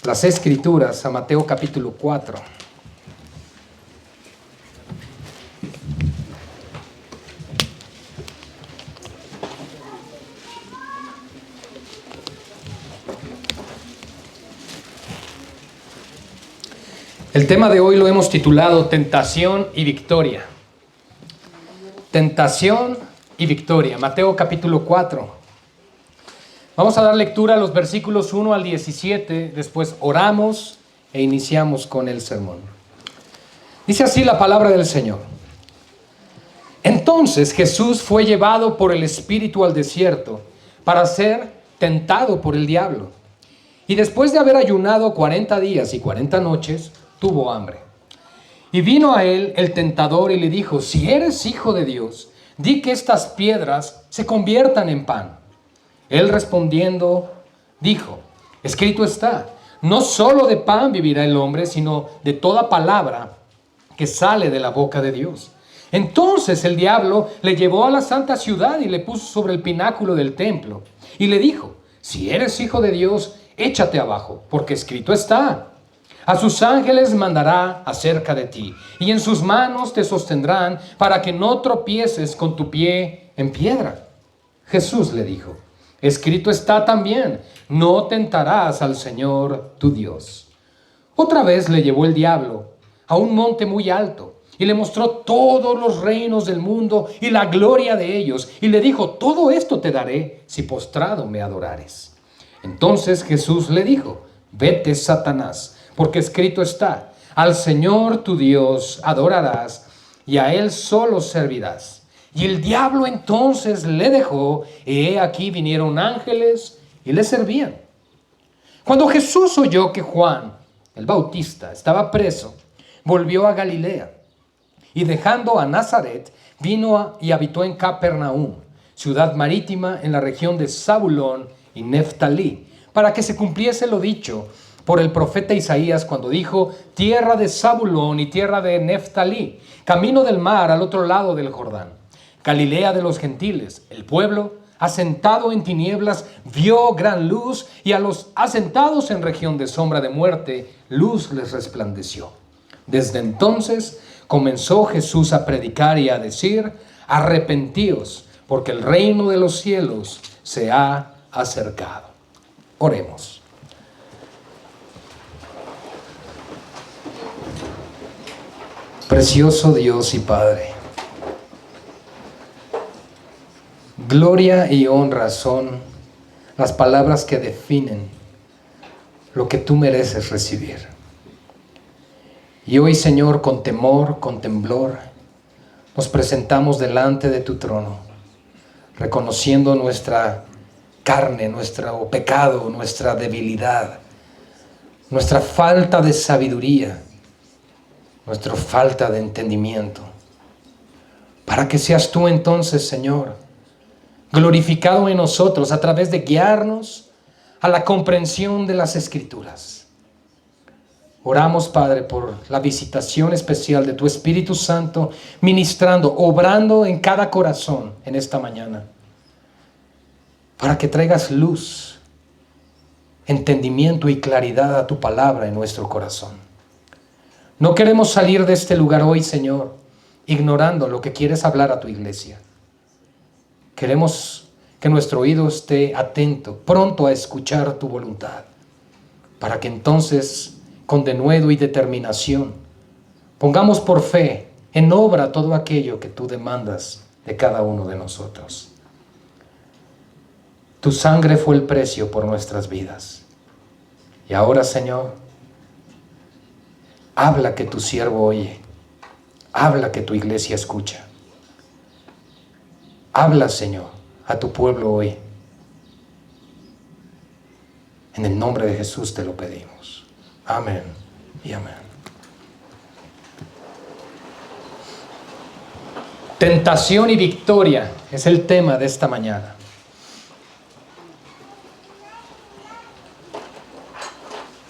Las Escrituras a Mateo capítulo 4. El tema de hoy lo hemos titulado Tentación y Victoria. Tentación y Victoria. Mateo capítulo 4. Vamos a dar lectura a los versículos 1 al 17, después oramos e iniciamos con el sermón. Dice así la palabra del Señor. Entonces Jesús fue llevado por el Espíritu al desierto para ser tentado por el diablo. Y después de haber ayunado 40 días y 40 noches, tuvo hambre. Y vino a él el tentador y le dijo, si eres hijo de Dios, di que estas piedras se conviertan en pan. Él respondiendo dijo, escrito está, no solo de pan vivirá el hombre, sino de toda palabra que sale de la boca de Dios. Entonces el diablo le llevó a la santa ciudad y le puso sobre el pináculo del templo. Y le dijo, si eres hijo de Dios, échate abajo, porque escrito está, a sus ángeles mandará acerca de ti, y en sus manos te sostendrán para que no tropieces con tu pie en piedra. Jesús le dijo, escrito está también, no tentarás al Señor tu Dios. Otra vez le llevó el diablo a un monte muy alto y le mostró todos los reinos del mundo y la gloria de ellos. Y le dijo, todo esto te daré si postrado me adorares. Entonces Jesús le dijo, vete, Satanás, porque escrito está, al Señor tu Dios adorarás y a Él solo servirás. Y el diablo entonces le dejó, y he aquí vinieron ángeles y le servían. Cuando Jesús oyó que Juan, el Bautista, estaba preso, volvió a Galilea. Y dejando a Nazaret, vino y habitó en Capernaum, ciudad marítima en la región de Zabulón y Neftalí, para que se cumpliese lo dicho por el profeta Isaías cuando dijo, tierra de Zabulón y tierra de Neftalí, camino del mar al otro lado del Jordán. Galilea de los gentiles, el pueblo, asentado en tinieblas, vio gran luz, y a los asentados en región de sombra de muerte, luz les resplandeció. Desde entonces comenzó Jesús a predicar y a decir, arrepentíos, porque el reino de los cielos se ha acercado. Oremos. Precioso Dios y Padre, gloria y honra son las palabras que definen lo que tú mereces recibir. Y hoy, Señor, con temor, con temblor, nos presentamos delante de tu trono, reconociendo nuestra carne, nuestro pecado, nuestra debilidad, nuestra falta de sabiduría, nuestra falta de entendimiento, para que seas tú entonces, Señor, glorificado en nosotros a través de guiarnos a la comprensión de las Escrituras. Oramos, Padre, por la visitación especial de tu Espíritu Santo, ministrando, obrando en cada corazón en esta mañana, para que traigas luz, entendimiento y claridad a tu palabra en nuestro corazón. No queremos salir de este lugar hoy, Señor, ignorando lo que quieres hablar a tu iglesia. Queremos que nuestro oído esté atento, pronto a escuchar tu voluntad, para que entonces, con denuedo y determinación, pongamos por fe en obra todo aquello que tú demandas de cada uno de nosotros. Tu sangre fue el precio por nuestras vidas. Y ahora, Señor, habla que tu siervo oye, habla que tu iglesia escucha. Habla, Señor, a tu pueblo hoy. En el nombre de Jesús te lo pedimos. Amén y amén. Tentación y victoria es el tema de esta mañana.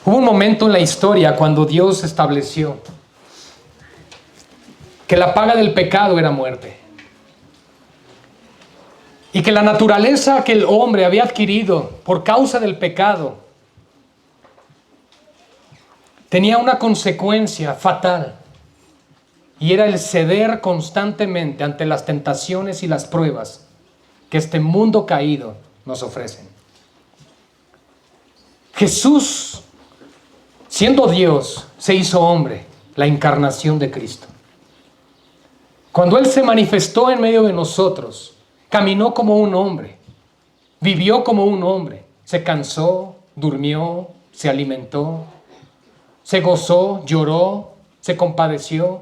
Hubo un momento en la historia cuando Dios estableció que la paga del pecado era muerte. Y que la naturaleza que el hombre había adquirido por causa del pecado tenía una consecuencia fatal. Y era el ceder constantemente ante las tentaciones y las pruebas que este mundo caído nos ofrecen. Jesús, siendo Dios, se hizo hombre, la encarnación de Cristo. Cuando Él se manifestó en medio de nosotros, caminó como un hombre, vivió como un hombre, se cansó, durmió, se alimentó, se gozó, lloró, se compadeció.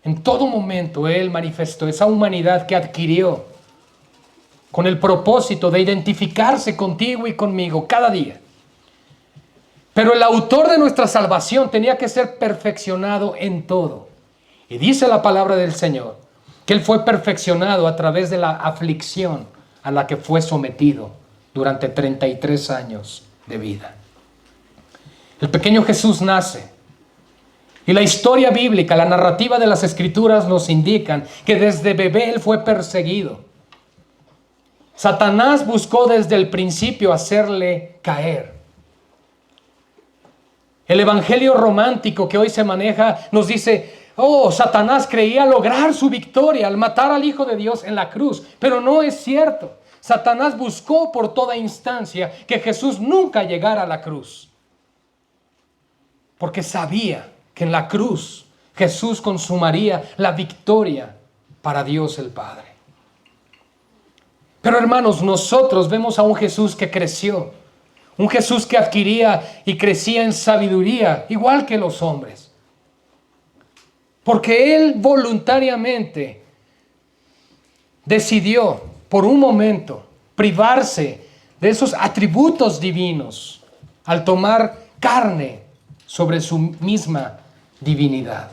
En todo momento Él manifestó esa humanidad que adquirió con el propósito de identificarse contigo y conmigo cada día. Pero el autor de nuestra salvación tenía que ser perfeccionado en todo. Y dice la palabra del Señor que Él fue perfeccionado a través de la aflicción a la que fue sometido durante 33 años de vida. El pequeño Jesús nace. Y la historia bíblica, la narrativa de las Escrituras nos indican que desde bebé Él fue perseguido. Satanás buscó desde el principio hacerle caer. El evangelio romántico que hoy se maneja nos dice: oh, Satanás creía lograr su victoria al matar al Hijo de Dios en la cruz. Pero no es cierto. Satanás buscó por toda instancia que Jesús nunca llegara a la cruz. Porque sabía que en la cruz Jesús consumaría la victoria para Dios el Padre. Pero hermanos, nosotros vemos a un Jesús que creció. Un Jesús que adquiría y crecía en sabiduría, igual que los hombres. Porque Él voluntariamente decidió por un momento privarse de esos atributos divinos al tomar carne sobre su misma divinidad.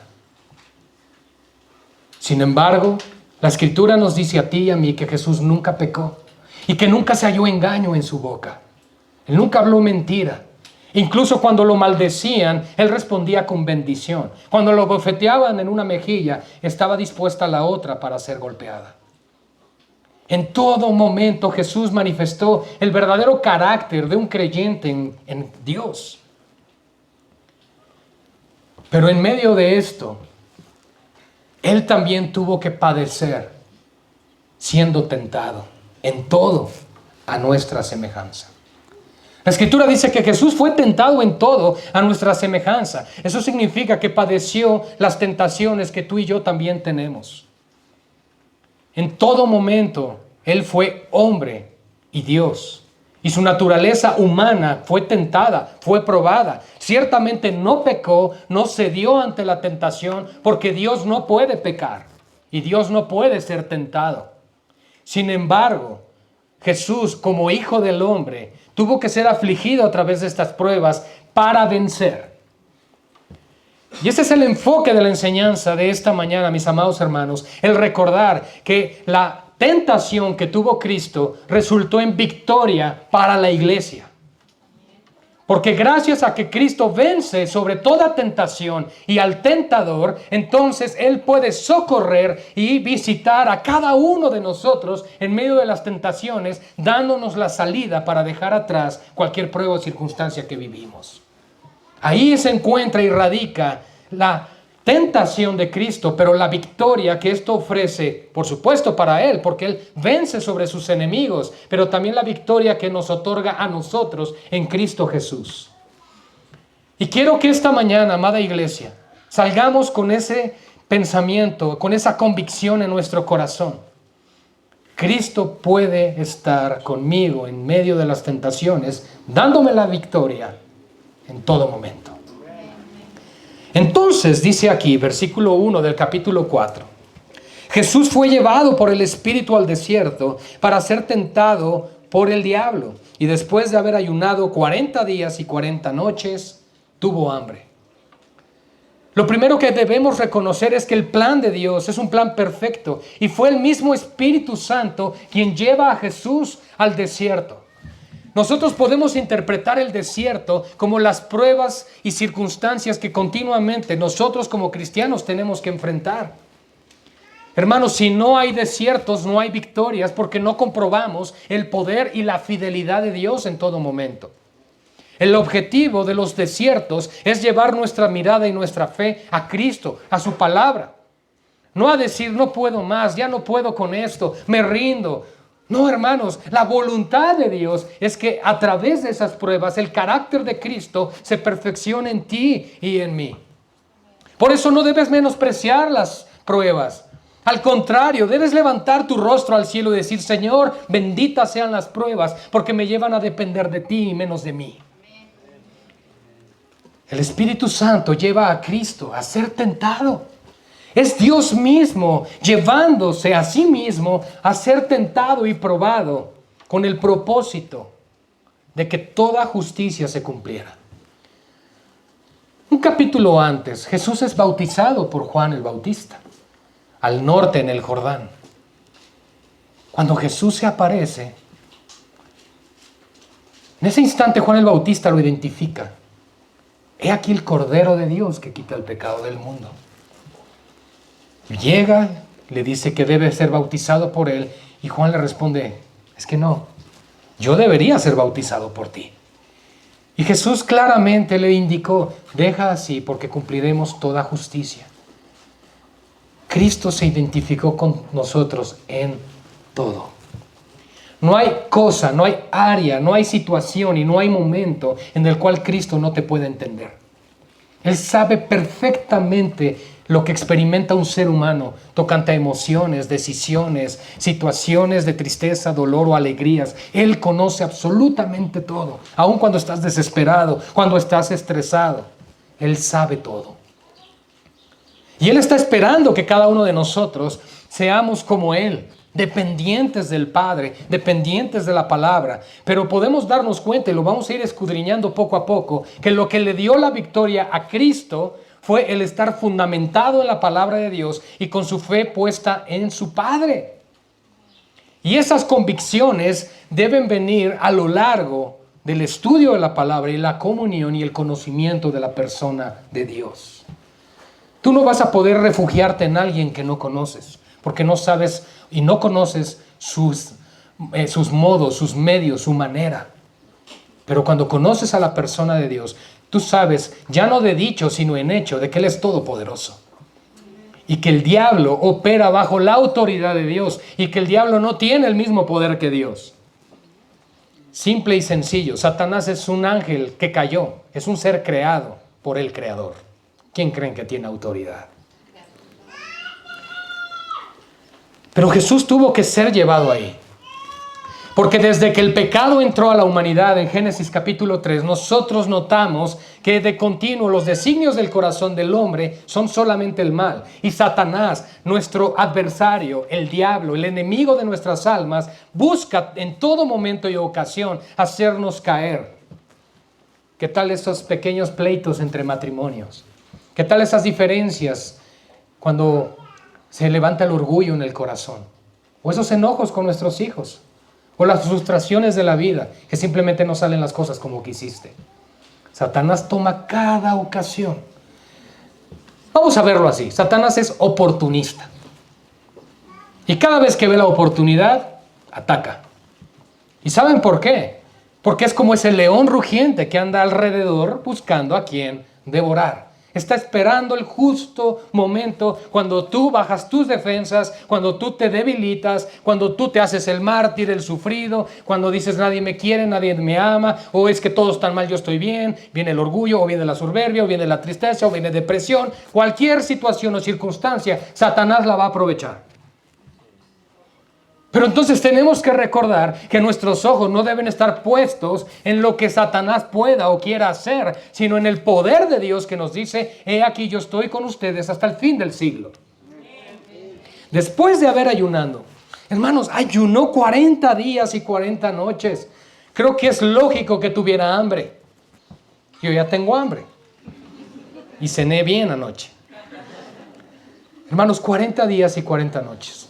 Sin embargo, la Escritura nos dice a ti y a mí que Jesús nunca pecó y que nunca se halló engaño en su boca. Él nunca habló mentira. Incluso cuando lo maldecían, Él respondía con bendición. Cuando lo bofeteaban en una mejilla, estaba dispuesta a la otra para ser golpeada. En todo momento Jesús manifestó el verdadero carácter de un creyente en Dios. Pero en medio de esto, Él también tuvo que padecer siendo tentado en todo a nuestra semejanza. La Escritura dice que Jesús fue tentado en todo a nuestra semejanza. Eso significa que padeció las tentaciones que tú y yo también tenemos. En todo momento, Él fue hombre y Dios. Y su naturaleza humana fue tentada, fue probada. Ciertamente no pecó, no cedió ante la tentación, porque Dios no puede pecar y Dios no puede ser tentado. Sin embargo, Jesús, como Hijo del Hombre, tuvo que ser afligido a través de estas pruebas para vencer. Y ese es el enfoque de la enseñanza de esta mañana, mis amados hermanos, el recordar que la tentación que tuvo Cristo resultó en victoria para la iglesia. Porque gracias a que Cristo vence sobre toda tentación y al tentador, entonces Él puede socorrer y visitar a cada uno de nosotros en medio de las tentaciones, dándonos la salida para dejar atrás cualquier prueba o circunstancia que vivimos. Ahí se encuentra y radica la tentación de Cristo, pero la victoria que esto ofrece, por supuesto para Él, porque Él vence sobre sus enemigos, pero también la victoria que nos otorga a nosotros en Cristo Jesús. Y quiero que esta mañana, amada iglesia, salgamos con ese pensamiento, con esa convicción en nuestro corazón. Cristo puede estar conmigo en medio de las tentaciones, dándome la victoria en todo momento. Entonces, dice aquí, versículo 1 del capítulo 4, Jesús fue llevado por el Espíritu al desierto para ser tentado por el diablo. Y después de haber ayunado 40 días y 40 noches, tuvo hambre. Lo primero que debemos reconocer es que el plan de Dios es un plan perfecto. Y fue el mismo Espíritu Santo quien lleva a Jesús al desierto. Nosotros podemos interpretar el desierto como las pruebas y circunstancias que continuamente nosotros como cristianos tenemos que enfrentar. Hermanos, si no hay desiertos, no hay victorias, porque no comprobamos el poder y la fidelidad de Dios en todo momento. El objetivo de los desiertos es llevar nuestra mirada y nuestra fe a Cristo, a su palabra. No a decir, no puedo más, ya no puedo con esto, me rindo. No, hermanos, la voluntad de Dios es que a través de esas pruebas el carácter de Cristo se perfeccione en ti y en mí. Por eso no debes menospreciar las pruebas. Al contrario, debes levantar tu rostro al cielo y decir, Señor, benditas sean las pruebas, porque me llevan a depender de ti y menos de mí. El Espíritu Santo lleva a Cristo a ser tentado. Es Dios mismo llevándose a sí mismo a ser tentado y probado con el propósito de que toda justicia se cumpliera. Un capítulo antes, Jesús es bautizado por Juan el Bautista, al norte en el Jordán. Cuando Jesús se aparece, en ese instante Juan el Bautista lo identifica. He aquí el Cordero de Dios que quita el pecado del mundo. Llega, le dice que debe ser bautizado por él y Juan le responde, es que no, yo debería ser bautizado por ti. Y Jesús claramente le indicó, deja así porque cumpliremos toda justicia. Cristo se identificó con nosotros en todo. No hay cosa, no hay área, no hay situación y no hay momento en el cual Cristo no te pueda entender. Él sabe perfectamente lo que experimenta un ser humano tocante a emociones, decisiones, situaciones de tristeza, dolor o alegrías. Él conoce absolutamente todo, aun cuando estás desesperado, cuando estás estresado. Él sabe todo. Y Él está esperando que cada uno de nosotros seamos como Él, dependientes del Padre, dependientes de la palabra. Pero podemos darnos cuenta, y lo vamos a ir escudriñando poco a poco, que lo que le dio la victoria a Cristo fue el estar fundamentado en la palabra de Dios y con su fe puesta en su Padre. Y esas convicciones deben venir a lo largo del estudio de la palabra y la comunión y el conocimiento de la persona de Dios. Tú no vas a poder refugiarte en alguien que no conoces, porque no sabes y no conoces sus modos, sus medios, su manera. Pero cuando conoces a la persona de Dios, tú sabes, ya no de dicho, sino en hecho, de que Él es todopoderoso. Y que el diablo opera bajo la autoridad de Dios. Y que el diablo no tiene el mismo poder que Dios. Simple y sencillo. Satanás es un ángel que cayó. Es un ser creado por el Creador. ¿Quién creen que tiene autoridad? Pero Jesús tuvo que ser llevado ahí. Porque desde que el pecado entró a la humanidad en Génesis capítulo 3, nosotros notamos que de continuo los designios del corazón del hombre son solamente el mal. Y Satanás, nuestro adversario, el diablo, el enemigo de nuestras almas, busca en todo momento y ocasión hacernos caer. ¿Qué tal esos pequeños pleitos entre matrimonios? ¿Qué tal esas diferencias cuando se levanta el orgullo en el corazón? O esos enojos con nuestros hijos. O las frustraciones de la vida, que simplemente no salen las cosas como quisiste. Satanás toma cada ocasión. Vamos a verlo así. Satanás es oportunista. Y cada vez que ve la oportunidad, ataca. ¿Y saben por qué? Porque es como ese león rugiente que anda alrededor buscando a quien devorar. Está esperando el justo momento cuando tú bajas tus defensas, cuando tú te debilitas, cuando tú te haces el mártir, el sufrido, cuando dices nadie me quiere, nadie me ama, o es que todo está mal, yo estoy bien. Viene el orgullo, o viene la soberbia, o viene la tristeza, o viene depresión. Cualquier situación o circunstancia, Satanás la va a aprovechar. Pero entonces tenemos que recordar que nuestros ojos no deben estar puestos en lo que Satanás pueda o quiera hacer, sino en el poder de Dios que nos dice, he aquí yo estoy con ustedes hasta el fin del siglo. Después de haber ayunado, hermanos, ayunó 40 días y 40 noches. Creo que es lógico que tuviera hambre. Yo ya tengo hambre. Y cené bien anoche. Hermanos, 40 días y 40 noches.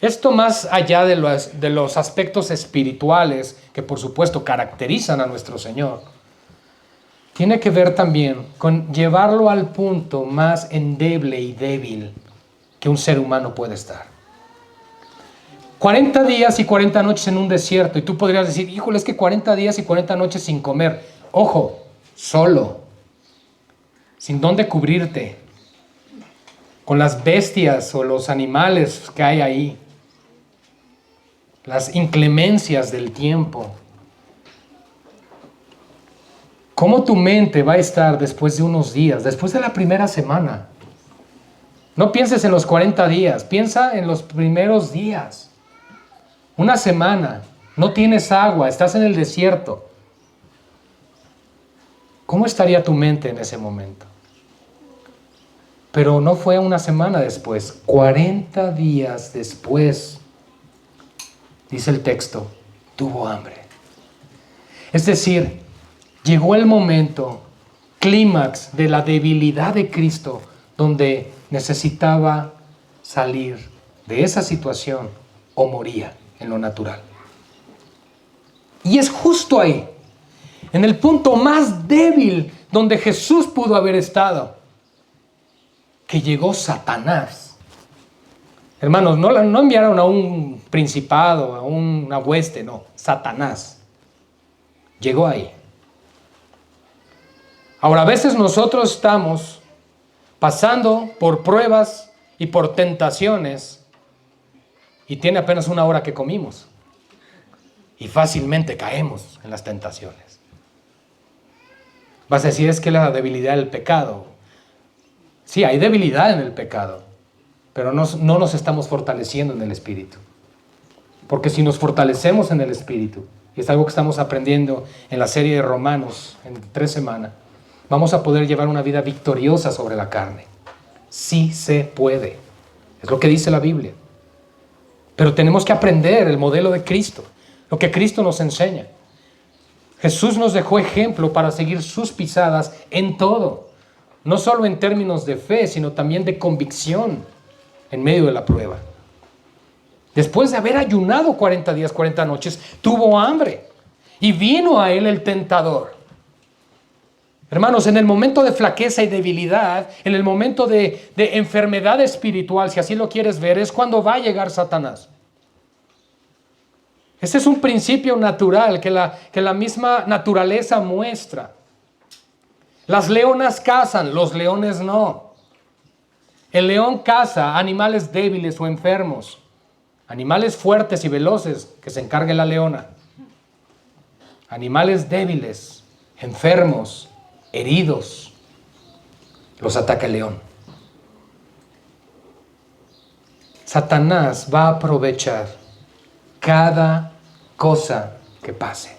Esto más allá de los aspectos espirituales que por supuesto caracterizan a nuestro Señor, tiene que ver también con llevarlo al punto más endeble y débil que un ser humano puede estar. 40 días y 40 noches en un desierto, y tú podrías decir, híjole, es que 40 días y 40 noches sin comer. Ojo, solo, sin dónde cubrirte, con las bestias o los animales que hay ahí, las inclemencias del tiempo. ¿Cómo tu mente va a estar después de unos días, después de la primera semana? No pienses en los 40 días, piensa en los primeros días. Una semana, no tienes agua, estás en el desierto. ¿Cómo estaría tu mente en ese momento? Pero no fue una semana después, 40 días después, dice el texto, tuvo hambre. Es decir, llegó el momento, clímax de la debilidad de Cristo, donde necesitaba salir de esa situación o moría en lo natural. Y es justo ahí, en el punto más débil donde Jesús pudo haber estado, que llegó Satanás. Hermanos, no enviaron a un principado, a una hueste, no, Satanás. Llegó ahí. Ahora, a veces nosotros estamos pasando por pruebas y por tentaciones y tiene apenas una hora que comimos y fácilmente caemos en las tentaciones. Vas a decir, es que la debilidad del pecado. Sí, hay debilidad en el pecado, pero no nos estamos fortaleciendo en el Espíritu. Porque si nos fortalecemos en el Espíritu, y es algo que estamos aprendiendo en la serie de Romanos en 3 semanas, vamos a poder llevar una vida victoriosa sobre la carne. Sí se puede. Es lo que dice la Biblia. Pero tenemos que aprender el modelo de Cristo, lo que Cristo nos enseña. Jesús nos dejó ejemplo para seguir sus pisadas en todo. No solo en términos de fe, sino también de convicción en medio de la prueba. Después de haber ayunado 40 días, 40 noches, tuvo hambre y vino a él el tentador. Hermanos, en el momento de flaqueza y debilidad, en el momento de enfermedad espiritual, si así lo quieres ver, es cuando va a llegar Satanás. Este es un principio natural que la misma naturaleza muestra. Las leonas cazan, los leones no. El león caza animales débiles o enfermos, animales fuertes y veloces que se encargue la leona. Animales débiles, enfermos, heridos, los ataca el león. Satanás va a aprovechar cada cosa que pase.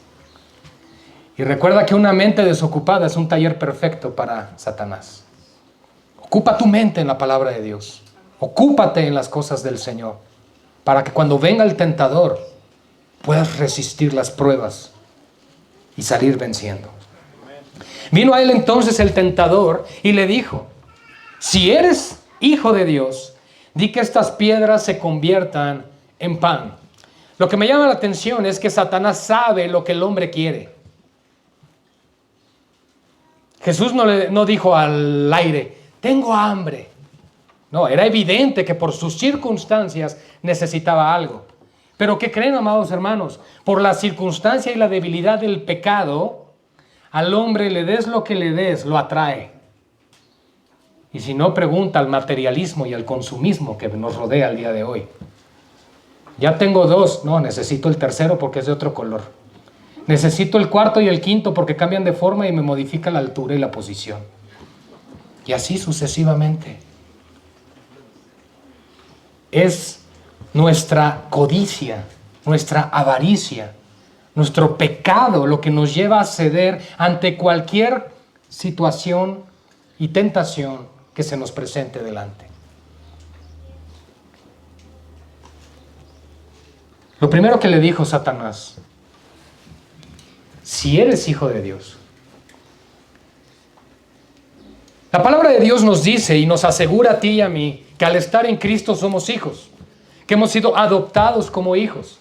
Y recuerda que una mente desocupada es un taller perfecto para Satanás. Ocupa tu mente en la palabra de Dios. Ocúpate en las cosas del Señor, para que cuando venga el tentador puedas resistir las pruebas y salir venciendo. Vino a él entonces el tentador y le dijo, si eres hijo de Dios, di que estas piedras se conviertan en pan. Lo que me llama la atención es que Satanás sabe lo que el hombre quiere. Jesús no dijo al aire, tengo hambre. No, era evidente que por sus circunstancias necesitaba algo. Pero ¿qué creen, amados hermanos? Por la circunstancia y la debilidad del pecado, al hombre le des lo que le des, lo atrae. Y si no, pregunta al materialismo y al consumismo que nos rodea el día de hoy. Ya tengo 2, no, necesito el tercero porque es de otro color. Necesito el cuarto y el quinto porque cambian de forma y me modifican la altura y la posición. Y así sucesivamente. Es nuestra codicia, nuestra avaricia, nuestro pecado lo que nos lleva a ceder ante cualquier situación y tentación que se nos presente delante. Lo primero que le dijo Satanás, si eres hijo de Dios. La palabra de Dios nos dice y nos asegura a ti y a mí que al estar en Cristo somos hijos, que hemos sido adoptados como hijos.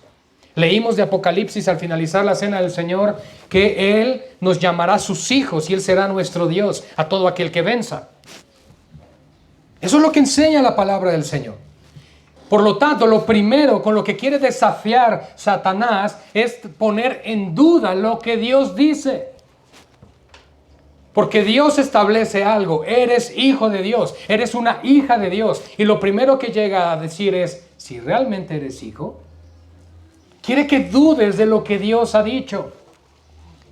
Leímos de Apocalipsis al finalizar la cena del Señor que Él nos llamará sus hijos y Él será nuestro Dios a todo aquel que venza. Eso es lo que enseña la palabra del Señor. Por lo tanto, lo primero con lo que quiere desafiar Satanás es poner en duda lo que Dios dice. Porque Dios establece algo, eres hijo de Dios, eres una hija de Dios. Y lo primero que llega a decir es, si realmente eres hijo, quiere que dudes de lo que Dios ha dicho.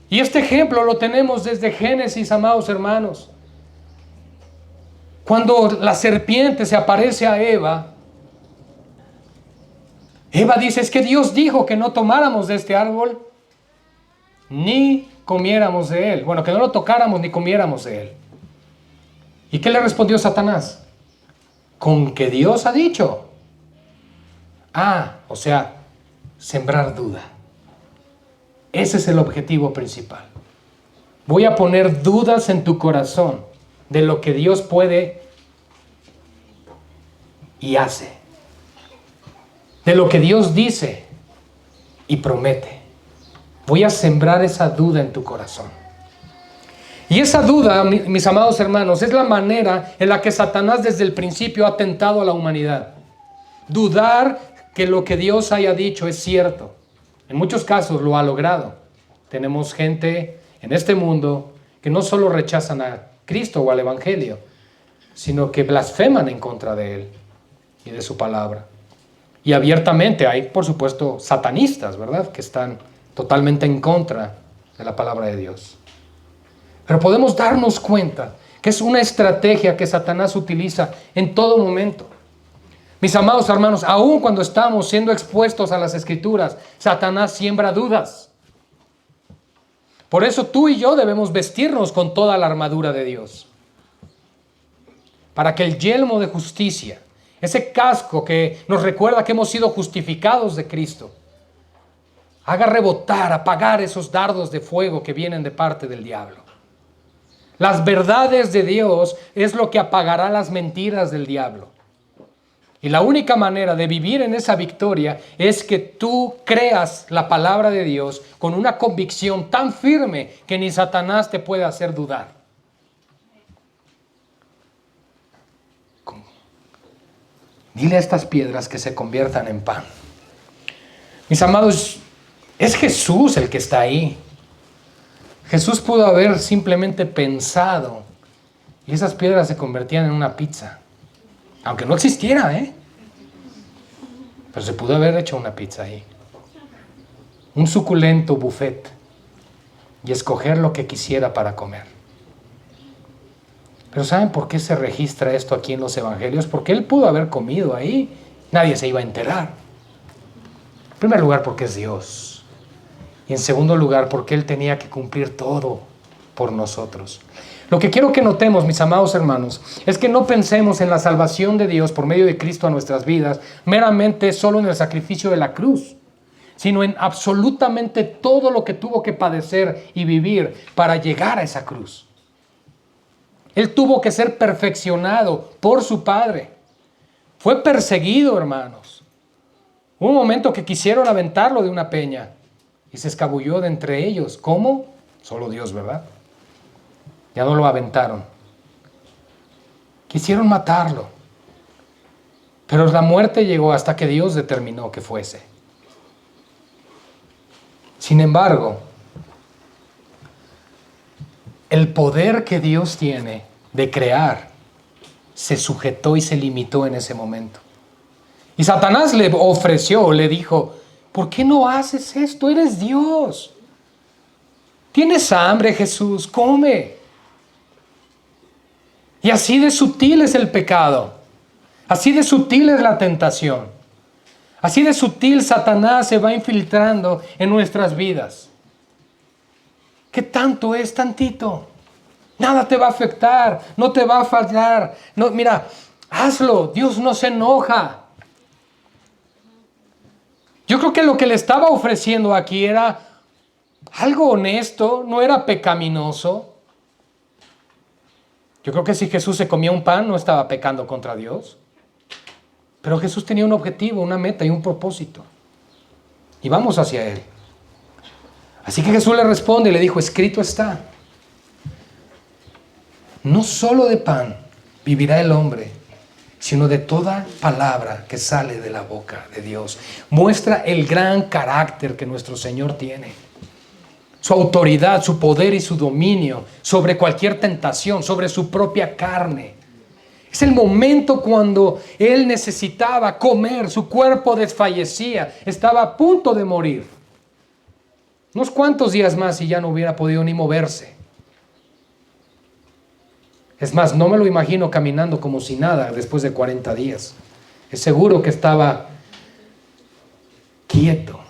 Y este ejemplo lo tenemos desde Génesis, amados hermanos. Cuando la serpiente se aparece a Eva, Eva dice, es que Dios dijo que no tomáramos de este árbol, ni comiéramos de él. Bueno, que no lo tocáramos ni comiéramos de él. ¿Y qué le respondió Satanás? Con que Dios ha dicho. O sea, sembrar duda. Ese es el objetivo principal. Voy a poner dudas en tu corazón de lo que Dios puede y hace. De lo que Dios dice y promete. Voy a sembrar esa duda en tu corazón. Y esa duda, mis amados hermanos, es la manera en la que Satanás desde el principio ha tentado a la humanidad. Dudar que lo que Dios haya dicho es cierto. En muchos casos lo ha logrado. Tenemos gente en este mundo que no solo rechazan a Cristo o al Evangelio, sino que blasfeman en contra de Él y de su palabra. Y abiertamente hay, por supuesto, satanistas, ¿verdad?, que están totalmente en contra de la palabra de Dios. Pero podemos darnos cuenta que es una estrategia que Satanás utiliza en todo momento. Mis amados hermanos, aun cuando estamos siendo expuestos a las Escrituras, Satanás siembra dudas. Por eso tú y yo debemos vestirnos con toda la armadura de Dios. Para que el yelmo de justicia, ese casco que nos recuerda que hemos sido justificados de Cristo, haga rebotar, apagar esos dardos de fuego que vienen de parte del diablo. Las verdades de Dios es lo que apagará las mentiras del diablo. Y la única manera de vivir en esa victoria es que tú creas la palabra de Dios con una convicción tan firme que ni Satanás te puede hacer dudar. Dile a estas piedras que se conviertan en pan. Mis amados, es Jesús el que está ahí. Jesús pudo haber simplemente pensado y esas piedras se convertían en una pizza. Aunque no existiera, pero se pudo haber hecho una pizza ahí. Un suculento buffet y escoger lo que quisiera para comer. Pero ¿saben por qué se registra esto aquí en los evangelios? Porque Él pudo haber comido ahí, nadie se iba a enterar. En primer lugar, porque es Dios. Y en segundo lugar, porque Él tenía que cumplir todo por nosotros. Lo que quiero que notemos, mis amados hermanos, es que no pensemos en la salvación de Dios por medio de Cristo a nuestras vidas, meramente solo en el sacrificio de la cruz, sino en absolutamente todo lo que tuvo que padecer y vivir para llegar a esa cruz. Él tuvo que ser perfeccionado por su Padre. Fue perseguido, hermanos. Hubo un momento que quisieron aventarlo de una peña y se escabulló de entre ellos. ¿Cómo? Solo Dios, ¿verdad? Ya no lo aventaron. Quisieron matarlo. Pero la muerte llegó hasta que Dios determinó que fuese. Sin embargo, el poder que Dios tiene de crear se sujetó y se limitó en ese momento. Y Satanás le ofreció, le dijo, ¿por qué no haces esto? Eres Dios. ¿Tienes hambre, Jesús? Come. Y así de sutil es el pecado. Así de sutil es la tentación. Así de sutil Satanás se va infiltrando en nuestras vidas. ¿Qué tanto es? Tantito. Nada te va a afectar, no te va a fallar. No, mira, hazlo, Dios no se enoja. Yo creo que lo que le estaba ofreciendo aquí era algo honesto, no era pecaminoso. Yo creo que si Jesús se comía un pan no estaba pecando contra Dios. Pero Jesús tenía un objetivo, una meta y un propósito. Y vamos hacia Él. Así que Jesús le responde y le dijo, escrito está. No solo de pan vivirá el hombre, sino de toda palabra que sale de la boca de Dios. Muestra el gran carácter que nuestro Señor tiene. Su autoridad, su poder y su dominio sobre cualquier tentación, sobre su propia carne. Es el momento cuando Él necesitaba comer, su cuerpo desfallecía, estaba a punto de morir. Unos cuantos días más y ya no hubiera podido ni moverse. Es más, no me lo imagino caminando como si nada después de 40 días. Es seguro que estaba quieto.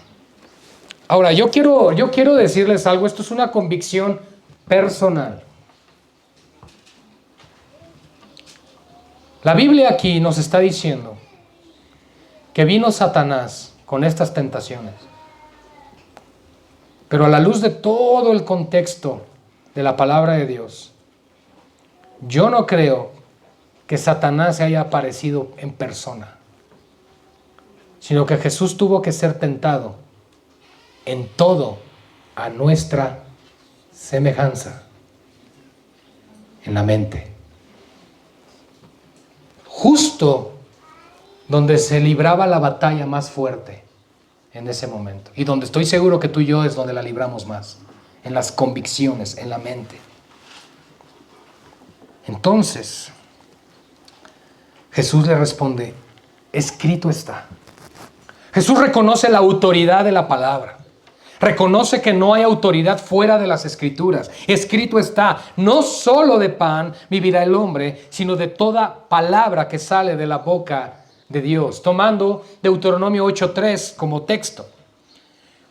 Ahora, yo quiero decirles algo. Esto es una convicción personal. La Biblia aquí nos está diciendo que vino Satanás con estas tentaciones. Pero a la luz de todo el contexto de la palabra de Dios, yo no creo que Satanás se haya aparecido en persona, sino que Jesús tuvo que ser tentado en todo a nuestra semejanza, en la mente. Justo donde se libraba la batalla más fuerte en ese momento. Y donde estoy seguro que tú y yo es donde la libramos más. En las convicciones, en la mente. Entonces, Jesús le responde, escrito está. Jesús reconoce la autoridad de la palabra. Reconoce que no hay autoridad fuera de las Escrituras. Escrito está, no solo de pan vivirá el hombre, sino de toda palabra que sale de la boca de Dios. Tomando Deuteronomio 8:3 como texto.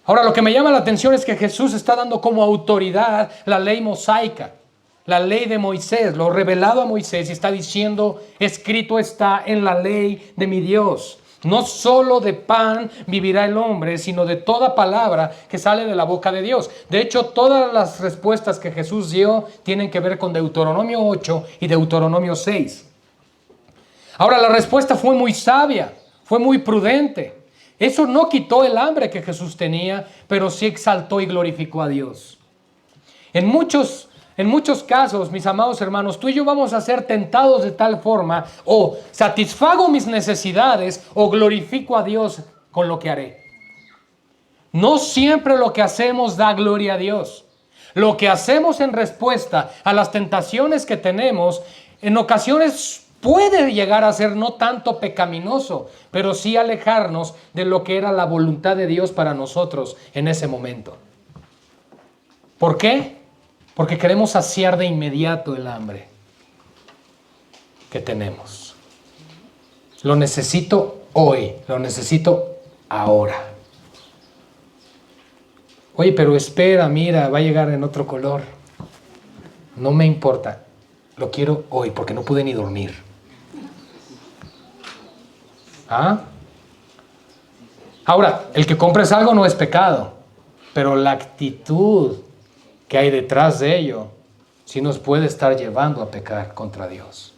Ahora, lo que me llama la atención es que Jesús está dando como autoridad la ley mosaica. La ley de Moisés, lo revelado a Moisés, y está diciendo, escrito está en la ley de mi Dios. No solo de pan vivirá el hombre, sino de toda palabra que sale de la boca de Dios. De hecho, todas las respuestas que Jesús dio tienen que ver con Deuteronomio 8 y Deuteronomio 6. Ahora, la respuesta fue muy sabia, fue muy prudente. Eso no quitó el hambre que Jesús tenía, pero sí exaltó y glorificó a Dios. En muchos casos, mis amados hermanos, tú y yo vamos a ser tentados de tal forma, o satisfago mis necesidades o glorifico a Dios con lo que haré. No siempre lo que hacemos da gloria a Dios. Lo que hacemos en respuesta a las tentaciones que tenemos, en ocasiones puede llegar a ser no tanto pecaminoso, pero sí alejarnos de lo que era la voluntad de Dios para nosotros en ese momento. ¿Por qué? Porque queremos saciar de inmediato el hambre que tenemos. Lo necesito hoy, lo necesito ahora. Oye, pero espera, mira, va a llegar en otro color. No me importa, lo quiero hoy porque no pude ni dormir. ¿Ah? Ahora, el que compres algo no es pecado, pero la actitud que hay detrás de ello sí nos puede estar llevando a pecar contra Dios.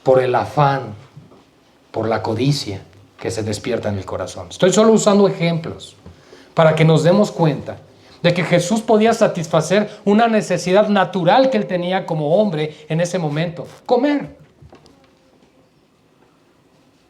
Por el afán, por la codicia que se despierta en el corazón. Estoy solo usando ejemplos para que nos demos cuenta de que Jesús podía satisfacer una necesidad natural que él tenía como hombre en ese momento: comer.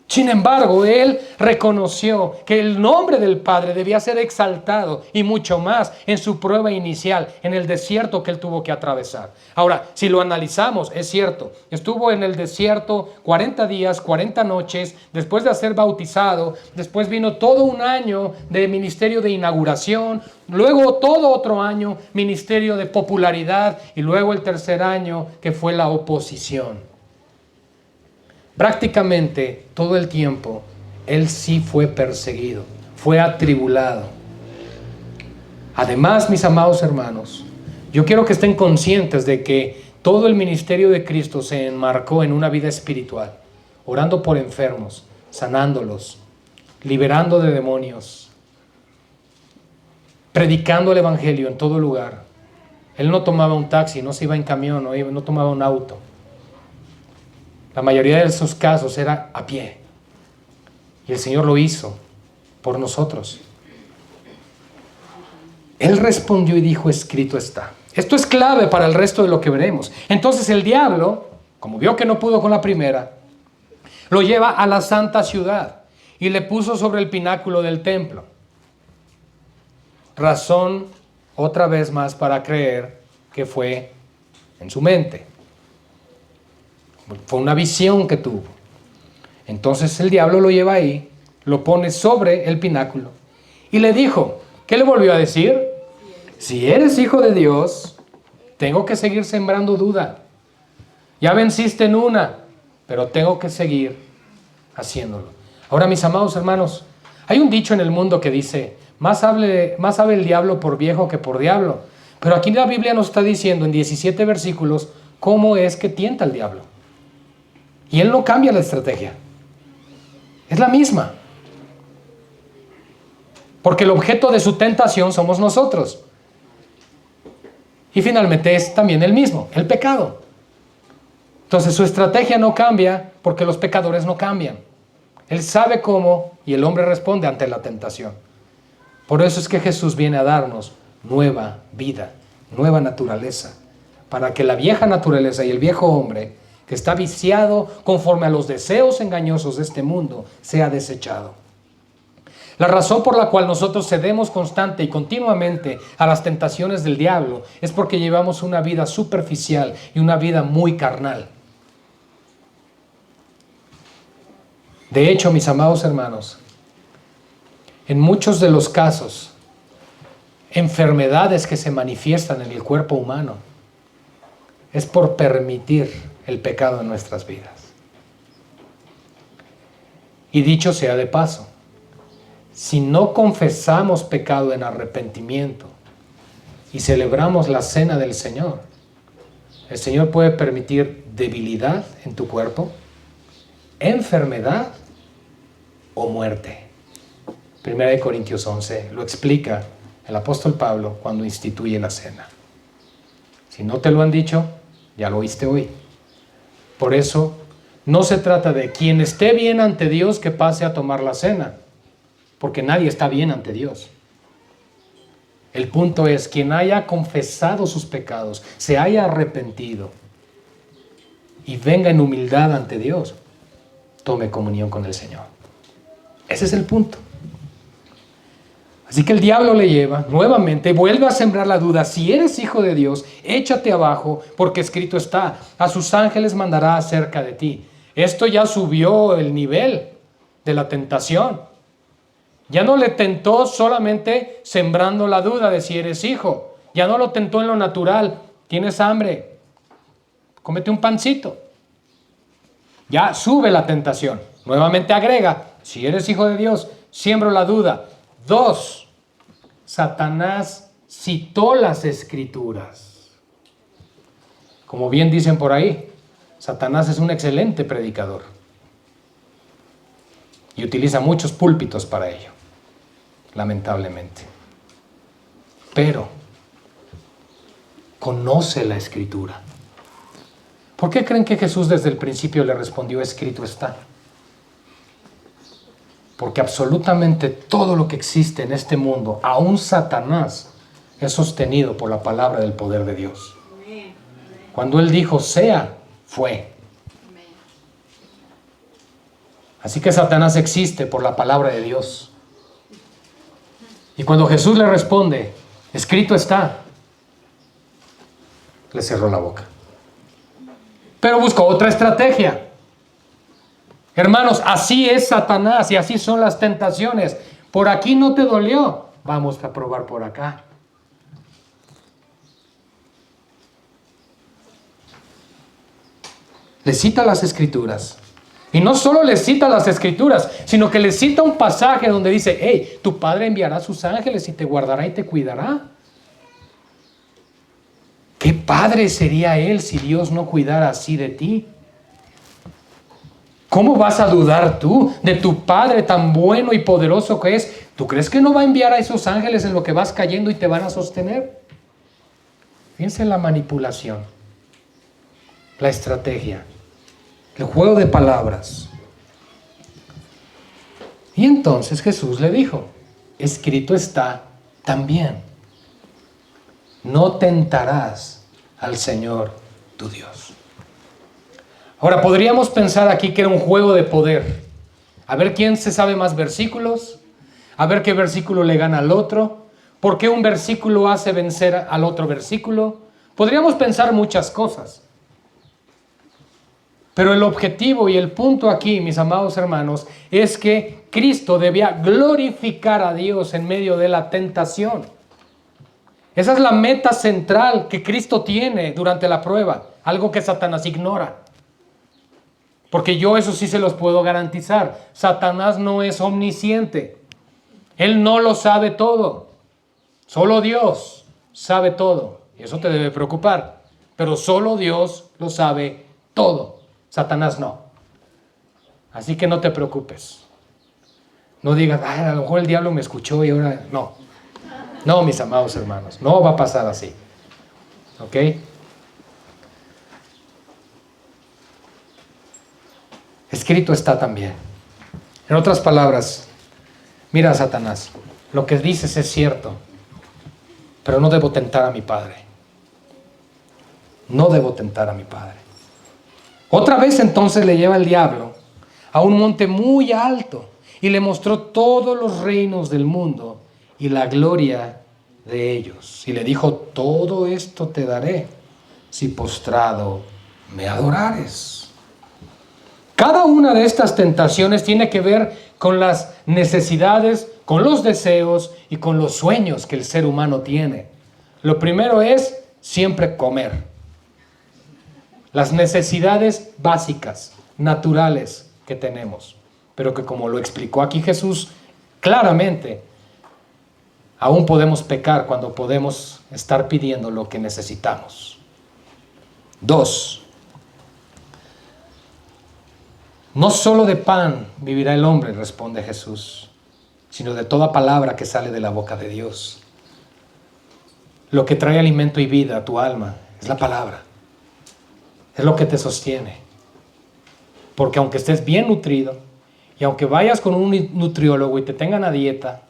Sin embargo, él reconoció que el nombre del Padre debía ser exaltado, y mucho más en su prueba inicial, en el desierto que él tuvo que atravesar. Ahora, si lo analizamos, es cierto, estuvo en el desierto 40 días, 40 noches, después de ser bautizado, después vino todo un año de ministerio de inauguración, luego todo otro año ministerio de popularidad, y luego el tercer año que fue la oposición. Prácticamente todo el tiempo, él sí fue perseguido, fue atribulado. Además, mis amados hermanos, yo quiero que estén conscientes de que todo el ministerio de Cristo se enmarcó en una vida espiritual, orando por enfermos, sanándolos, liberando de demonios, predicando el evangelio en todo lugar. Él no tomaba un taxi, no se iba en camión, no tomaba un auto. La mayoría de esos casos era a pie, Y el Señor lo hizo por nosotros. Él respondió y dijo, escrito está. Esto es clave para el resto de lo que veremos. Entonces el diablo, como vio que no pudo con la primera, lo lleva a la santa ciudad y le puso sobre el pináculo del templo. Razón otra vez más para creer que fue en su mente. Fue una visión que tuvo. Entonces el diablo lo lleva ahí, lo pone sobre el pináculo y le dijo, ¿qué le volvió a decir? Si eres hijo de Dios, tengo que seguir sembrando duda. Ya venciste en una, pero tengo que seguir haciéndolo. Ahora, mis amados hermanos, hay un dicho en el mundo que dice, más sabe el diablo por viejo que por diablo. Pero aquí la Biblia nos está diciendo en 17 versículos cómo es que tienta al diablo. Y él no cambia la estrategia. Es la misma. Porque el objeto de su tentación somos nosotros. Y finalmente es también el mismo, el pecado. Entonces su estrategia no cambia porque los pecadores no cambian. Él sabe cómo y el hombre responde ante la tentación. Por eso es que Jesús viene a darnos nueva vida, nueva naturaleza, para que la vieja naturaleza y el viejo hombre, que está viciado conforme a los deseos engañosos de este mundo, sea desechado. La razón por la cual nosotros cedemos constante y continuamente a las tentaciones del diablo es porque llevamos una vida superficial y una vida muy carnal. De hecho, mis amados hermanos, en muchos de los casos, enfermedades que se manifiestan en el cuerpo humano es por permitir el pecado en nuestras vidas. Y dicho sea de paso, si no confesamos pecado en arrepentimiento y celebramos la cena del Señor, el Señor puede permitir debilidad en tu cuerpo, enfermedad o muerte. 1 Corintios 11 lo explica el apóstol Pablo cuando instituye la cena. Si no te lo han dicho, ya lo oíste hoy. Por eso, no se trata de quien esté bien ante Dios que pase a tomar la cena, porque nadie está bien ante Dios. El punto es, quien haya confesado sus pecados, se haya arrepentido y venga en humildad ante Dios, tome comunión con el Señor. Ese es el punto. Así que el diablo le lleva nuevamente, vuelve a sembrar la duda. Si eres hijo de Dios, échate abajo, porque escrito está, a sus ángeles mandará acerca de ti. Esto ya subió el nivel de la tentación. Ya no le tentó solamente sembrando la duda de si eres hijo. Ya no lo tentó en lo natural. Tienes hambre, cómete un pancito. Ya sube la tentación. Nuevamente agrega, si eres hijo de Dios, siembro la duda. 2. Satanás citó las escrituras. Como bien dicen por ahí, Satanás es un excelente predicador y utiliza muchos púlpitos para ello, lamentablemente. Pero conoce la escritura. ¿Por qué creen que Jesús desde el principio le respondió, escrito está? Porque absolutamente todo lo que existe en este mundo, aún Satanás, es sostenido por la palabra del poder de Dios. Cuando Él dijo, sea, fue. Así que Satanás existe por la palabra de Dios. Y cuando Jesús le responde, escrito está, le cerró la boca. Pero buscó otra estrategia. Hermanos, así es Satanás y así son las tentaciones. Por aquí no te dolió, vamos a probar por acá. Le cita las escrituras. Y no solo le cita las escrituras, sino que le cita un pasaje donde dice, hey, tu Padre enviará a sus ángeles y te guardará y te cuidará. ¿Qué padre sería Él si Dios no cuidara así de ti? ¿Cómo vas a dudar tú de tu Padre tan bueno y poderoso que es? ¿Tú crees que no va a enviar a esos ángeles en lo que vas cayendo y te van a sostener? Fíjense en la manipulación, la estrategia, el juego de palabras. Y entonces Jesús le dijo, escrito está también, no tentarás al Señor tu Dios. Ahora, podríamos pensar aquí que era un juego de poder. A ver quién se sabe más versículos, a ver qué versículo le gana al otro, por qué un versículo hace vencer al otro versículo. Podríamos pensar muchas cosas. Pero el objetivo y el punto aquí, mis amados hermanos, es que Cristo debía glorificar a Dios en medio de la tentación. Esa es la meta central que Cristo tiene durante la prueba, algo que Satanás ignora. Porque yo eso sí se los puedo garantizar. Satanás no es omnisciente. Él no lo sabe todo. Solo Dios sabe todo. Y eso te debe preocupar. Pero solo Dios lo sabe todo. Satanás no. Así que no te preocupes. No digas, ay, a lo mejor el diablo me escuchó y ahora no. No, mis amados hermanos, no va a pasar así. ¿Ok? Escrito está también. En otras palabras, mira, Satanás, lo que dices es cierto, pero no debo tentar a mi Padre. No debo tentar a mi Padre. Otra vez entonces le lleva el diablo a un monte muy alto y le mostró todos los reinos del mundo y la gloria de ellos. Y le dijo, todo esto te daré si postrado me adorares. Cada una de estas tentaciones tiene que ver con las necesidades, con los deseos y con los sueños que el ser humano tiene. Lo primero es siempre comer. Las necesidades básicas, naturales que tenemos, pero que como lo explicó aquí Jesús claramente, aún podemos pecar cuando podemos estar pidiendo lo que necesitamos. 2. No solo de pan vivirá el hombre, responde Jesús, sino de toda palabra que sale de la boca de Dios. Lo que trae alimento y vida a tu alma es la palabra. Es lo que te sostiene. Porque aunque estés bien nutrido y aunque vayas con un nutriólogo y te tengan a dieta,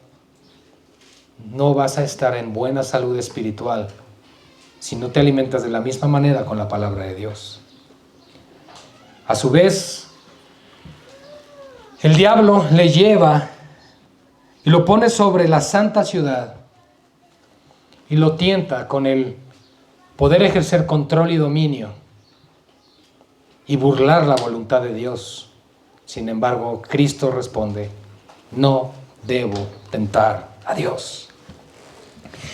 no vas a estar en buena salud espiritual si no te alimentas de la misma manera con la palabra de Dios. A su vez, el diablo le lleva y lo pone sobre la santa ciudad y lo tienta con el poder ejercer control y dominio y burlar la voluntad de Dios. Sin embargo, Cristo responde, no debo tentar a Dios.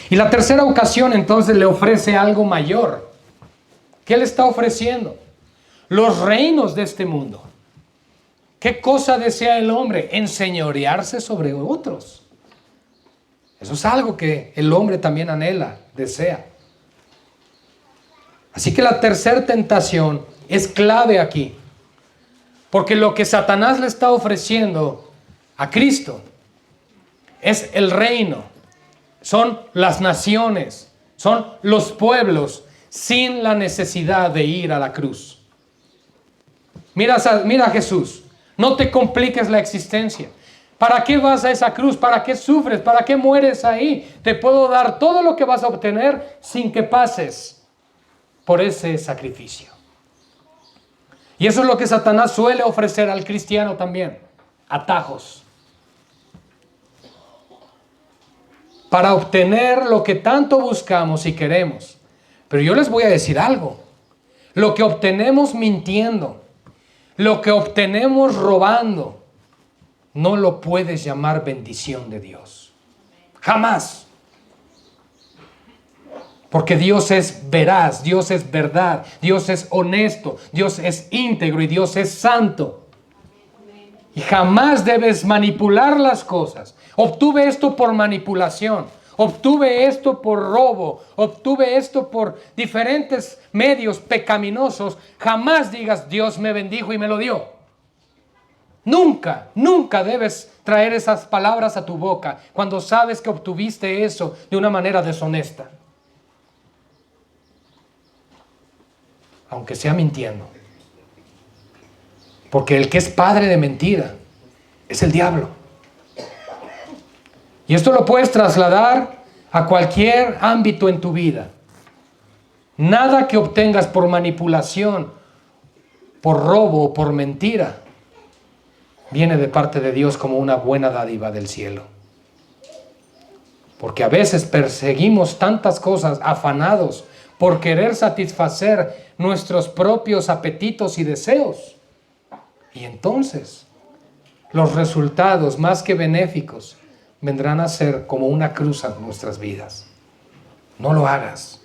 Y la tercera ocasión entonces le ofrece algo mayor. ¿Qué le está ofreciendo? Los reinos de este mundo. ¿Qué cosa desea el hombre? Enseñorearse sobre otros. Eso es algo que el hombre también anhela, desea. Así que la tercera tentación es clave aquí. Porque lo que Satanás le está ofreciendo a Cristo es el reino. Son las naciones, son los pueblos sin la necesidad de ir a la cruz. Mira a Jesús, no te compliques la existencia. ¿Para qué vas a esa cruz? ¿Para qué sufres? ¿Para qué mueres ahí? Te puedo dar todo lo que vas a obtener sin que pases por ese sacrificio. Y eso es lo que Satanás suele ofrecer al cristiano también, atajos. Para obtener lo que tanto buscamos y queremos. Pero yo les voy a decir algo. Lo que obtenemos mintiendo, lo que obtenemos robando, no lo puedes llamar bendición de Dios. Jamás. Porque Dios es veraz, Dios es verdad, Dios es honesto, Dios es íntegro y Dios es santo. Y jamás debes manipular las cosas. Obtuve esto por manipulación, obtuve esto por robo, obtuve esto por diferentes medios pecaminosos. Jamás digas, Dios me bendijo y me lo dio. Nunca, nunca debes traer esas palabras a tu boca cuando sabes que obtuviste eso de una manera deshonesta. Aunque sea mintiendo. Porque el que es padre de mentira es el diablo. Y esto lo puedes trasladar a cualquier ámbito en tu vida. Nada que obtengas por manipulación, por robo o por mentira, viene de parte de Dios como una buena dádiva del cielo. Porque a veces perseguimos tantas cosas afanados por querer satisfacer nuestros propios apetitos y deseos. Y entonces los resultados más que benéficos vendrán a ser como una cruz en nuestras vidas. No lo hagas.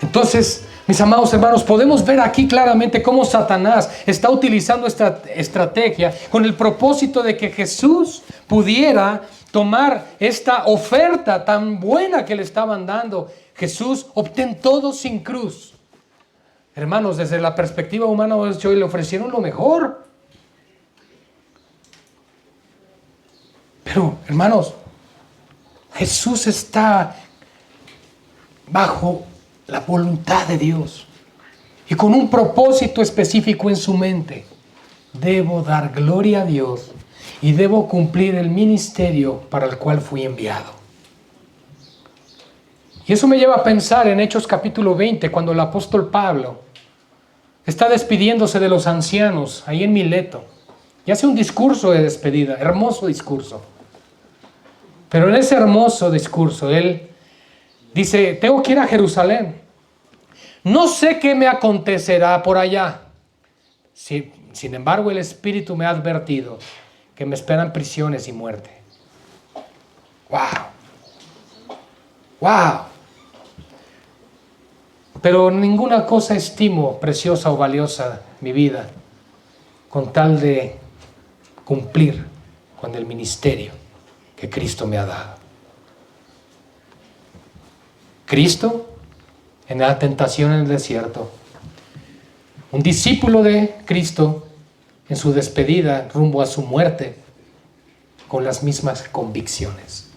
Entonces, mis amados hermanos, podemos ver aquí claramente cómo Satanás está utilizando esta estrategia con el propósito de que Jesús pudiera tomar esta oferta tan buena que le estaban dando. Jesús, obtén todo sin cruz. Hermanos, desde la perspectiva humana, hoy le ofrecieron lo mejor. Pero, hermanos, Jesús está bajo la voluntad de Dios y con un propósito específico en su mente. Debo dar gloria a Dios y debo cumplir el ministerio para el cual fui enviado. Y eso me lleva a pensar en Hechos capítulo 20, cuando el apóstol Pablo está despidiéndose de los ancianos ahí en Mileto y hace un discurso de despedida, hermoso discurso. Pero en ese hermoso discurso él dice: tengo que ir a Jerusalén. No sé qué me acontecerá por allá. Sin embargo, el Espíritu me ha advertido que me esperan prisiones y muerte. ¡Wow! ¡Wow! Pero ninguna cosa estimo preciosa o valiosa mi vida con tal de cumplir con el ministerio que Cristo me ha dado. Cristo en la tentación en el desierto. Un discípulo de Cristo en su despedida rumbo a su muerte con las mismas convicciones.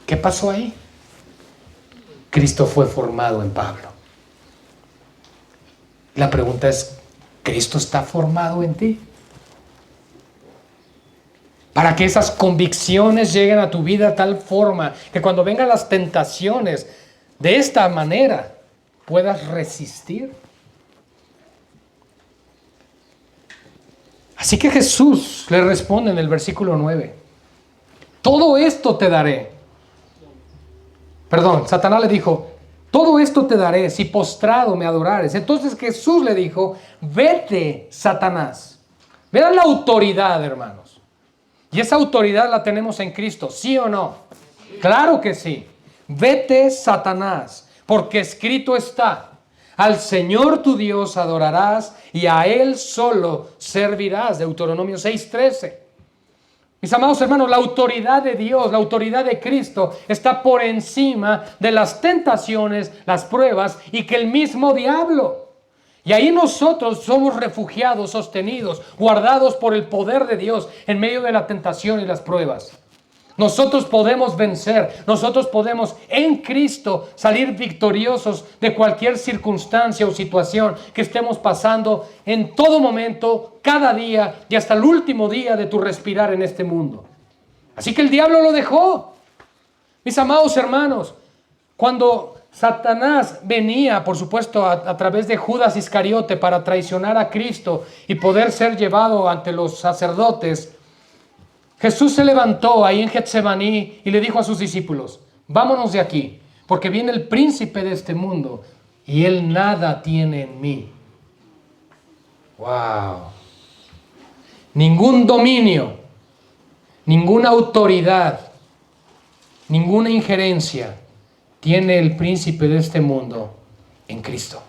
¿Qué pasó ahí? Cristo fue formado en Pablo. La pregunta es, ¿Cristo está formado en ti? Para que esas convicciones lleguen a tu vida de tal forma que cuando vengan las tentaciones de esta manera puedas resistir. Así que Jesús le responde en el versículo 9: todo esto te daré. Perdón, Satanás le dijo: todo esto te daré si postrado me adorares. Entonces Jesús le dijo: vete, Satanás. Vean la autoridad, hermanos. Y esa autoridad la tenemos en Cristo, ¿sí o no? Claro que sí. Vete, Satanás, porque escrito está: al Señor tu Dios adorarás y a Él solo servirás. Deuteronomio 6:13. Mis amados hermanos, la autoridad de Dios, la autoridad de Cristo está por encima de las tentaciones, las pruebas y que el mismo diablo. Y ahí nosotros somos refugiados, sostenidos, guardados por el poder de Dios en medio de la tentación y las pruebas. Nosotros podemos vencer, nosotros podemos en Cristo salir victoriosos de cualquier circunstancia o situación que estemos pasando en todo momento, cada día y hasta el último día de tu respirar en este mundo. Así que el diablo lo dejó. Mis amados hermanos, cuando Satanás venía, por supuesto, a través de Judas Iscariote para traicionar a Cristo y poder ser llevado ante los sacerdotes, Jesús se levantó ahí en Getsemaní y le dijo a sus discípulos: vámonos de aquí, porque viene el príncipe de este mundo y él nada tiene en mí. ¡Wow! Ningún dominio, ninguna autoridad, ninguna injerencia tiene el príncipe de este mundo en Cristo.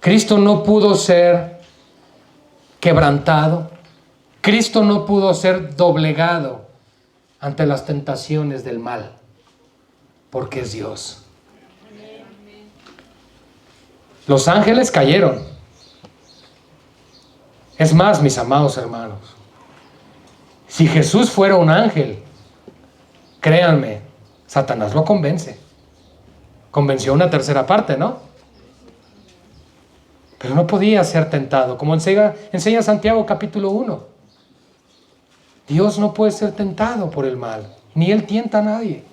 Cristo no pudo ser quebrantado. Cristo no pudo ser doblegado ante las tentaciones del mal, porque es Dios. Los ángeles cayeron. Es más, mis amados hermanos, si Jesús fuera un ángel, créanme, Satanás lo convence. Convenció una tercera parte, ¿no? Pero no podía ser tentado, como enseña Santiago capítulo 1. Dios no puede ser tentado por el mal, ni Él tienta a nadie.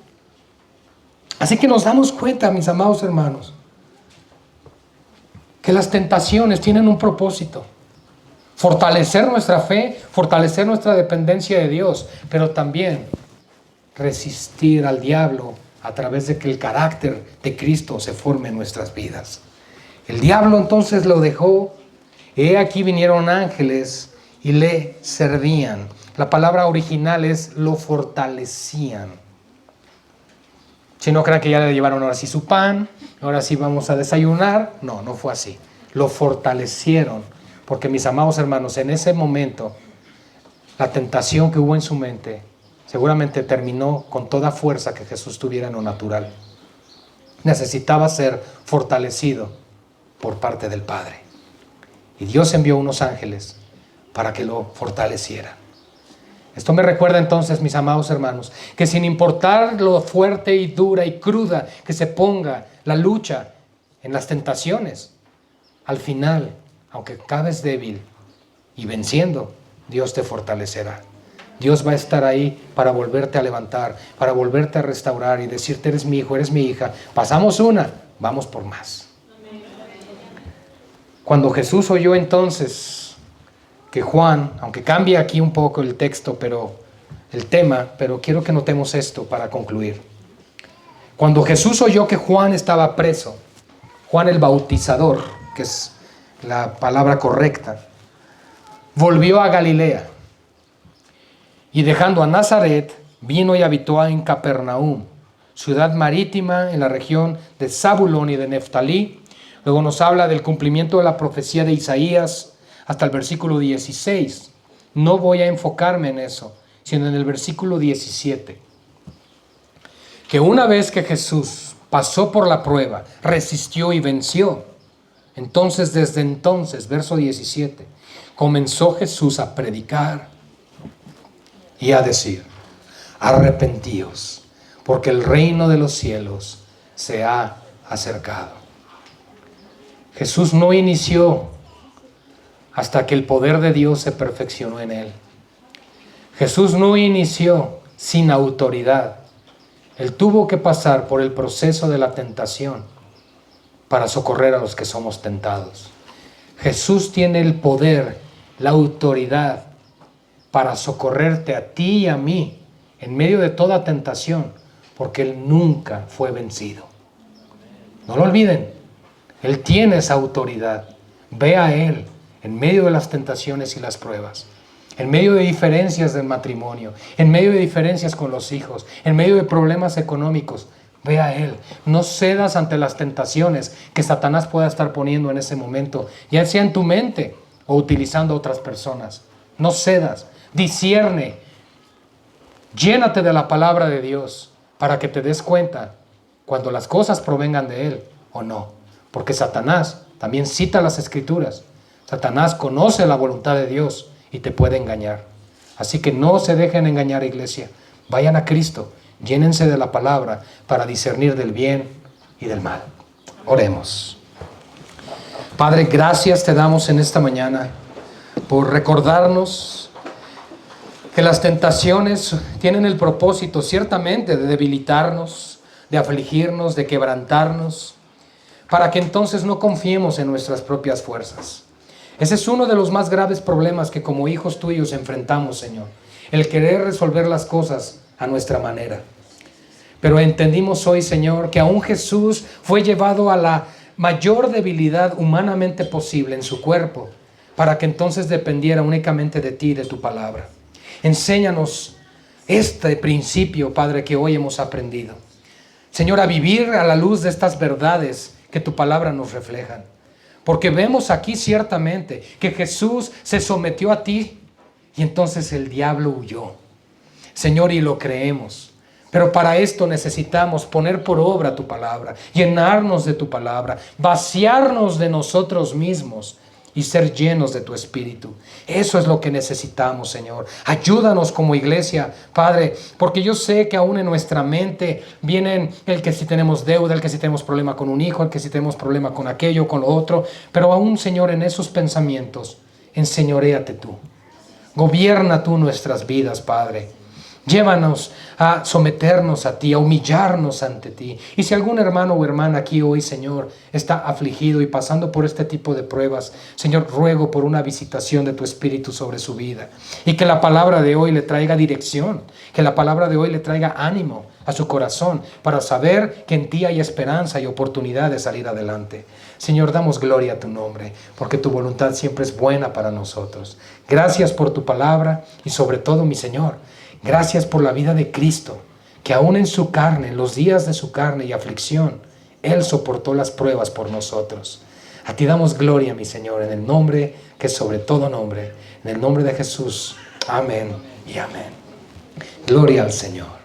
Así que nos damos cuenta, mis amados hermanos, que las tentaciones tienen un propósito: fortalecer nuestra fe, fortalecer nuestra dependencia de Dios, pero también resistir al diablo a través de que el carácter de Cristo se forme en nuestras vidas. El diablo entonces lo dejó. He aquí vinieron ángeles y le servían. La palabra original es lo fortalecían. Si no crean que ya le llevaron ahora sí su pan, ahora sí vamos a desayunar. No, no fue así. Lo fortalecieron. Porque, mis amados hermanos, en ese momento, la tentación que hubo en su mente seguramente terminó con toda fuerza que Jesús tuviera en lo natural. Necesitaba ser fortalecido por parte del Padre. Y Dios envió unos ángeles para que lo fortalecieran. Esto me recuerda entonces, mis amados hermanos, que sin importar lo fuerte y dura y cruda que se ponga la lucha en las tentaciones, al final, aunque acabes débil y venciendo, Dios te fortalecerá. Dios va a estar ahí para volverte a levantar, para volverte a restaurar y decirte: eres mi hijo, eres mi hija. Pasamos una, vamos por más. Cuando Jesús oyó entonces que Juan, aunque cambie aquí un poco el texto, el tema, pero quiero que notemos esto para concluir. Cuando Jesús oyó que Juan estaba preso, Juan el Bautizador, que es la palabra correcta, volvió a Galilea y, dejando a Nazaret, vino y habitó en Capernaum, ciudad marítima en la región de Zabulón y de Neftalí. Luego nos habla del cumplimiento de la profecía de Isaías hasta el versículo 16. No voy a enfocarme en eso, sino en el versículo 17. Que una vez que Jesús pasó por la prueba, resistió y venció, entonces, desde entonces, verso 17, comenzó Jesús a predicar y a decir: arrepentíos, porque el reino de los cielos se ha acercado. Jesús no inició hasta que el poder de Dios se perfeccionó en él. Jesús no inició sin autoridad. Él tuvo que pasar por el proceso de la tentación para socorrer a los que somos tentados. Jesús tiene el poder, la autoridad para socorrerte a ti y a mí en medio de toda tentación, porque Él nunca fue vencido. No lo olviden, Él tiene esa autoridad. Ve a Él en medio de las tentaciones y las pruebas, en medio de diferencias del matrimonio, en medio de diferencias con los hijos, en medio de problemas económicos. Ve a Él. No cedas ante las tentaciones que Satanás pueda estar poniendo en ese momento, ya sea en tu mente o utilizando a otras personas. No cedas. Discierne. Llénate de la palabra de Dios para que te des cuenta cuando las cosas provengan de Él o no. Porque Satanás también cita las Escrituras. Satanás conoce la voluntad de Dios y te puede engañar. Así que no se dejen engañar, iglesia. Vayan a Cristo. Llénense de la palabra para discernir del bien y del mal. Oremos. Padre, gracias te damos en esta mañana por recordarnos que las tentaciones tienen el propósito ciertamente de debilitarnos, de afligirnos, de quebrantarnos, para que entonces no confiemos en nuestras propias fuerzas. Ese es uno de los más graves problemas que como hijos tuyos enfrentamos, Señor. El querer resolver las cosas a nuestra manera. Pero entendimos hoy, Señor, que aún Jesús fue llevado a la mayor debilidad humanamente posible en su cuerpo, para que entonces dependiera únicamente de ti y de tu palabra. Enséñanos este principio, Padre, que hoy hemos aprendido. Señor, a vivir a la luz de estas verdades que tu palabra nos refleja. Porque vemos aquí ciertamente que Jesús se sometió a ti y entonces el diablo huyó. Señor, y lo creemos. Pero para esto necesitamos poner por obra tu palabra, llenarnos de tu palabra, vaciarnos de nosotros mismos y ser llenos de tu Espíritu. Eso es lo que necesitamos, Señor. Ayúdanos como iglesia, Padre, porque yo sé que aún en nuestra mente vienen el que si tenemos deuda, el que si tenemos problema con un hijo, el que si tenemos problema con aquello, con lo otro. Pero aún, Señor, en esos pensamientos, enseñoréate tú. Gobierna tú nuestras vidas, Padre. Llévanos a someternos a ti, a humillarnos ante ti. Y si algún hermano o hermana aquí hoy, Señor, está afligido y pasando por este tipo de pruebas, Señor, ruego por una visitación de tu Espíritu sobre su vida. Y que la palabra de hoy le traiga dirección, que la palabra de hoy le traiga ánimo a su corazón para saber que en ti hay esperanza y oportunidad de salir adelante. Señor, damos gloria a tu nombre, porque tu voluntad siempre es buena para nosotros. Gracias por tu palabra y sobre todo, mi Señor, gracias por la vida de Cristo, que aún en su carne, en los días de su carne y aflicción, Él soportó las pruebas por nosotros. A ti damos gloria, mi Señor, en el nombre que es sobre todo nombre, en el nombre de Jesús. Amén y amén. Gloria al Señor.